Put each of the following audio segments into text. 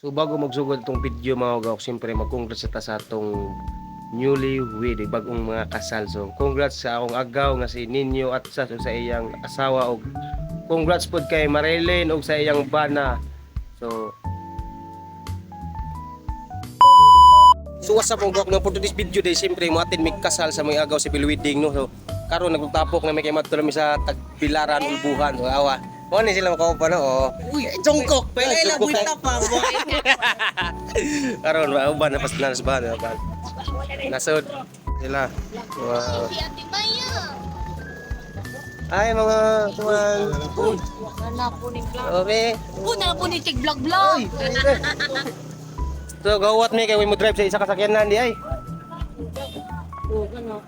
So bago magsugod itong video mga agaw, siyempre mag-congrats sa atong newly wed, bagong mga kasal. So congrats sa akong agaw nga si Ninyo at sa iyang asawa, og congrats pod kay Marilyn og sa iyang bana. So what's up mga agaw, for today's video day, siyempre mo atin mig kasal sa mga agaw sa Pilwedding, no. So karon nagtapok na may kay madto sa Tagbilaran Ulbuhan. So awa mo ni sila makaupa, no. Oh. Uy, jongkok, pala ilang buwita pa. Karon ba na pas na ba nasod sila. Wow. Ay mga tuwan. Wala po ni vlog. Obe. Wala po ni tig vlog vlog. So gawat mi kay mo drive sa isa ka sakyanan di ay. Oh, ano?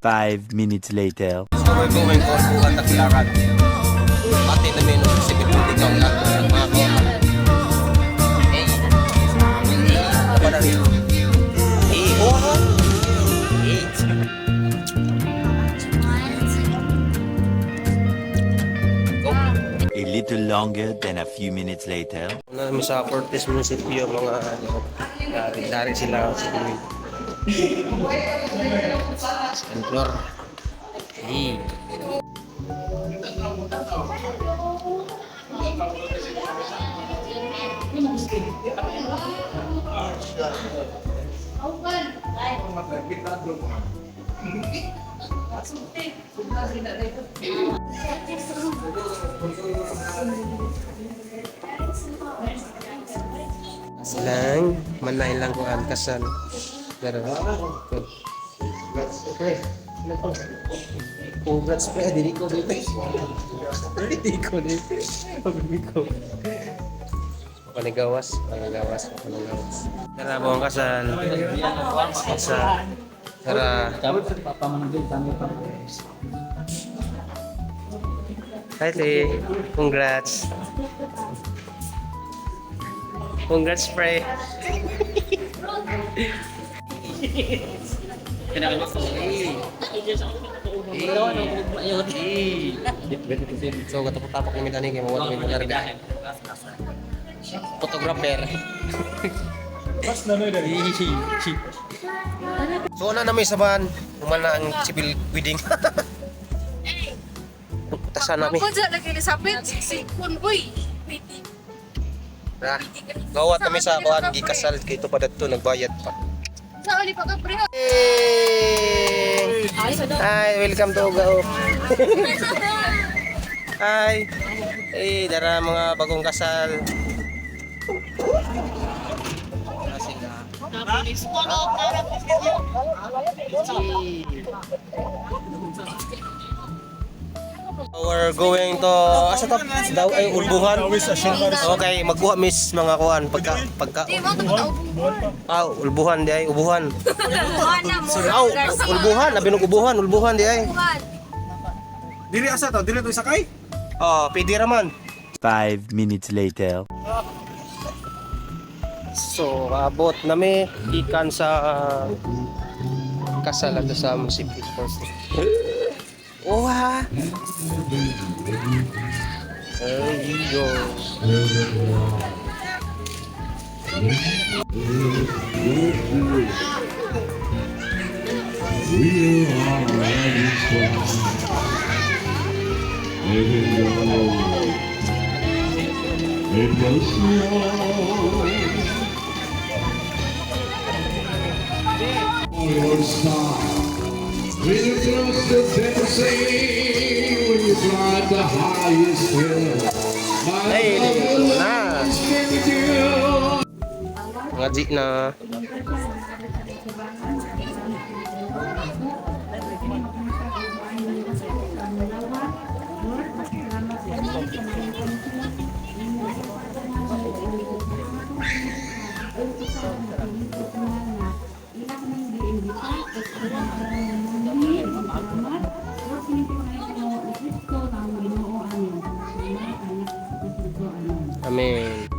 Five minutes later. So we're going for Ulbuhan Tagbilaran. Atin na menu sa Pilwedding ang mga kawan. Apa na rin? A little longer than a few minutes later. Namin sa Cortes Municipio mga dari sila sa Sentor. Silang manahin lang ko ang kasal. Pero congrats pa, dili ko dito. Dili ko dito. Panigawas. Tara po ang kasal. Tara. Hi, Te. Congrats. Congrats, pre. So katapok-tapok ni Mitani kay mawala kay Larga. Photographer. So na namin saban, umana ang civil wedding. Asa nami? Ako dyan lagi Elizabeth. Sikon, uy. Gawat kami sa kuan gikasal kay ito pa dito nagbayad pa. Saan ni pa ka, pre? Hi, welcome to Ugao. Hi. Dara mga bagong kasal. We're going to asa to? Daw ay ulbuhan. Okay, magbuha miss mga kuan pagka Di mo, tapos ulbuhan di ay ubuhan. Buwan na mo. Aw, ulbuhan, labi ng ulbuhan di ay. Dili asa to? Dili to sakay? Oh, pwede raman. 5 minutes later. So, abot nami ikan sa kasal ato sa munisipyo. Oh, ha. There we go. When you cross the Tennessee, when you climb the highest hill, my Hey, love na. is with you. Ngaji na. Amen.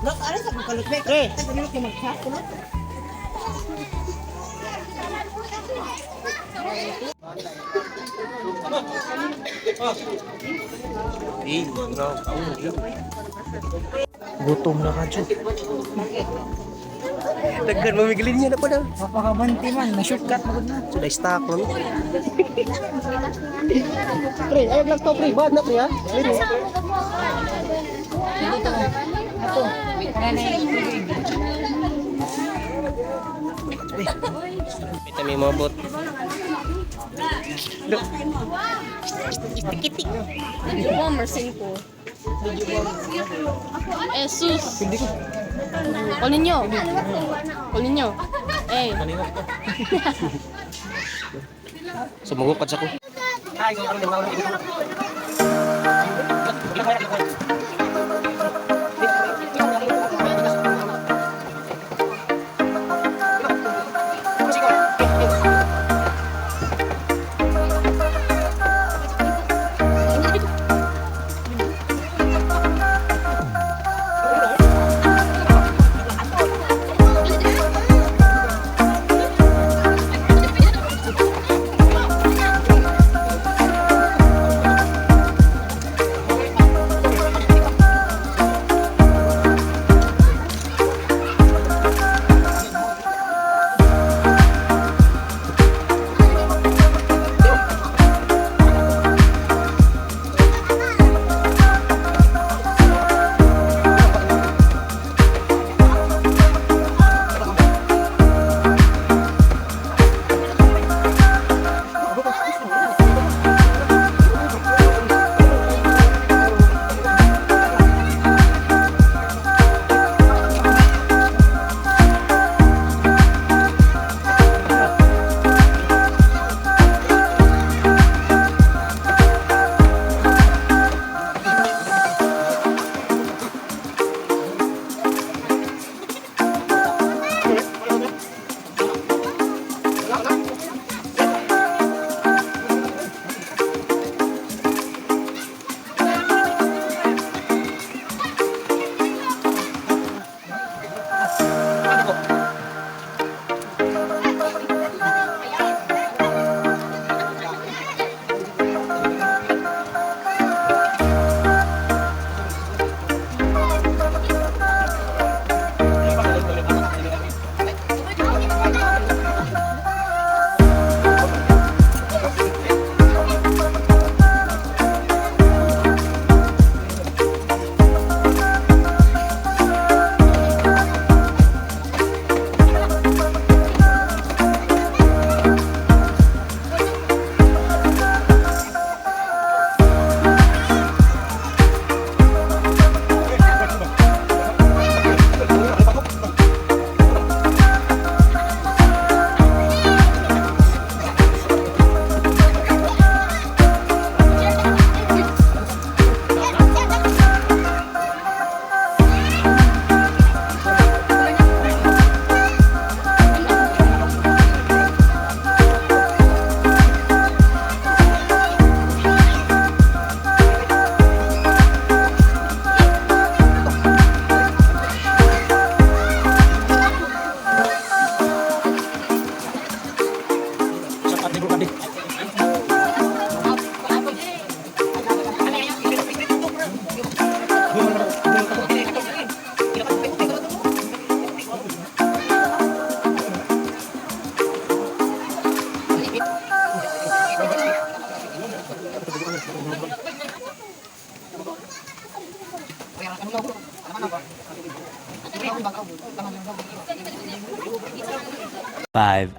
Look, ano sa pagkalupit? Gutom na ka, Ju. Daghan mamigilin niya na pa na. Mapakabanti man, may shortcut mo na. Sudah stock nun. Pre, ayag lang to, pre. Bad na, pre, ha? Pre. Ito may mabot. Bomber 5. Jesus. Kunin nyo. Kunin nyo. Eh. Sumugod pa sa ko. 5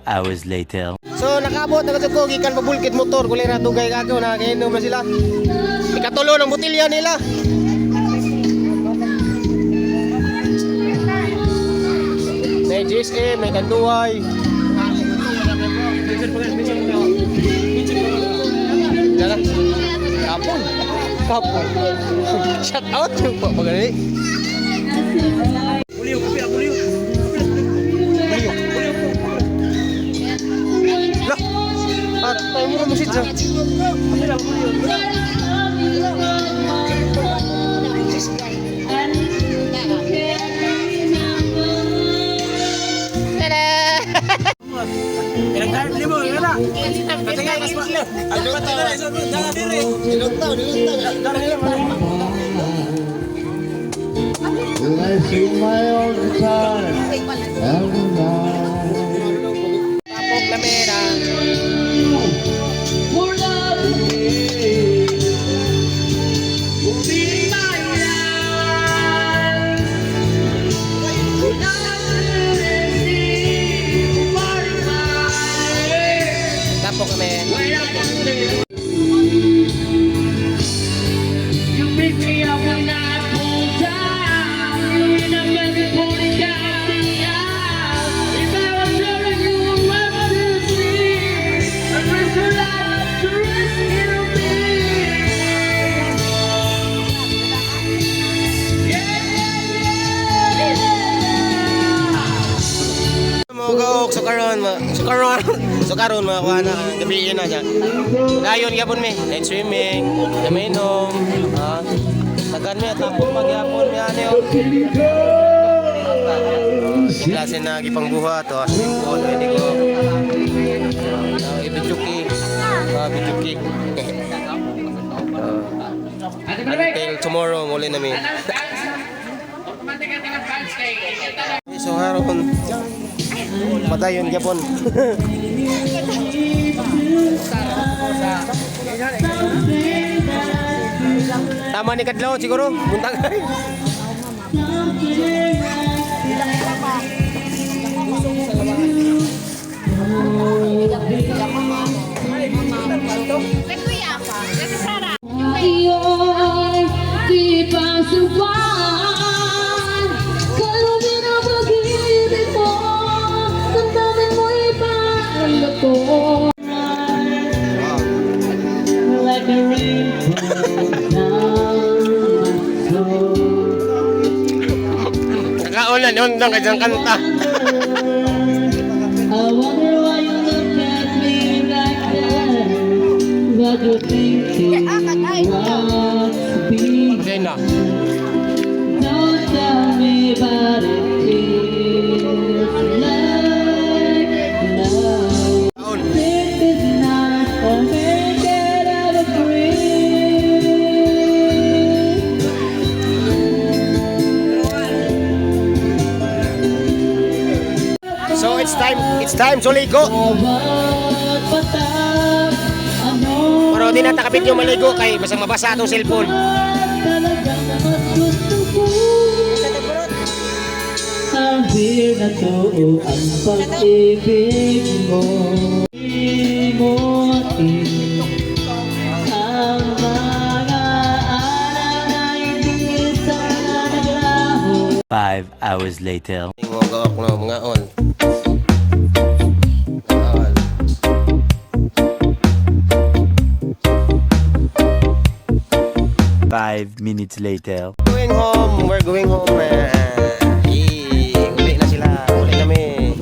hours later. So nakabot na ko gikan pabulkit motor kulay ra dugay kagaw na kainom na sila. Ikatulo ng botelya nila. May GSM, may kanduay. Dala. Kapon. Kapon. Shout out yung pagani. Lah, tayo mo mo siya. Bless you my own time and night. Tapok kamera. Tapok kamera. Sukaron mga kuha na gabi na niya. Dayon gyapon mi, night swimming, gaminom, tagan mi at tapon pagyapon mi ani oh. Klase na gipangbuhat to, swimming pool pwede ko. Ibijuki. Bijuki. Until tomorrow muli na mi. So haron madayon gyapon. Tama ni kadlaw siguro buntag. Nakaulan yun doon kanyang kanta. I wonder why you look at me like that. What you thinking must be. Okay na. Don't tell me about it feels like love. This is not a make it out of dream. So it's time to ligo. Bawat patak, ano Pero di na takapit yung maligo kay basang mabasa atong cellphone. talagang mas gusto ko. Sabi na to ang pag-ibig mo. Di mo atin ang mga aral na hindi sana naglaho. 5 hours later. Mga ako na mga on. 5 minutes later. We're going home. Uli na sila. Uli kami.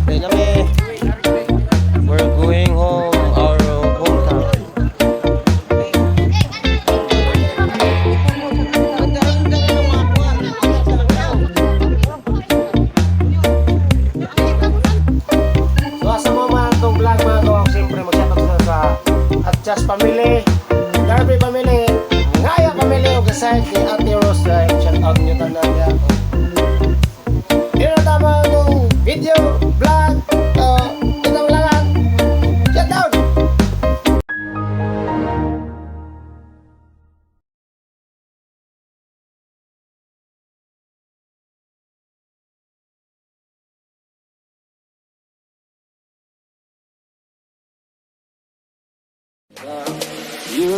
Uli kami. We're going home. Our hometown. So asa mo mga itong vlog mga gawa ko siyempre mag-shoutout sa At Just Family, You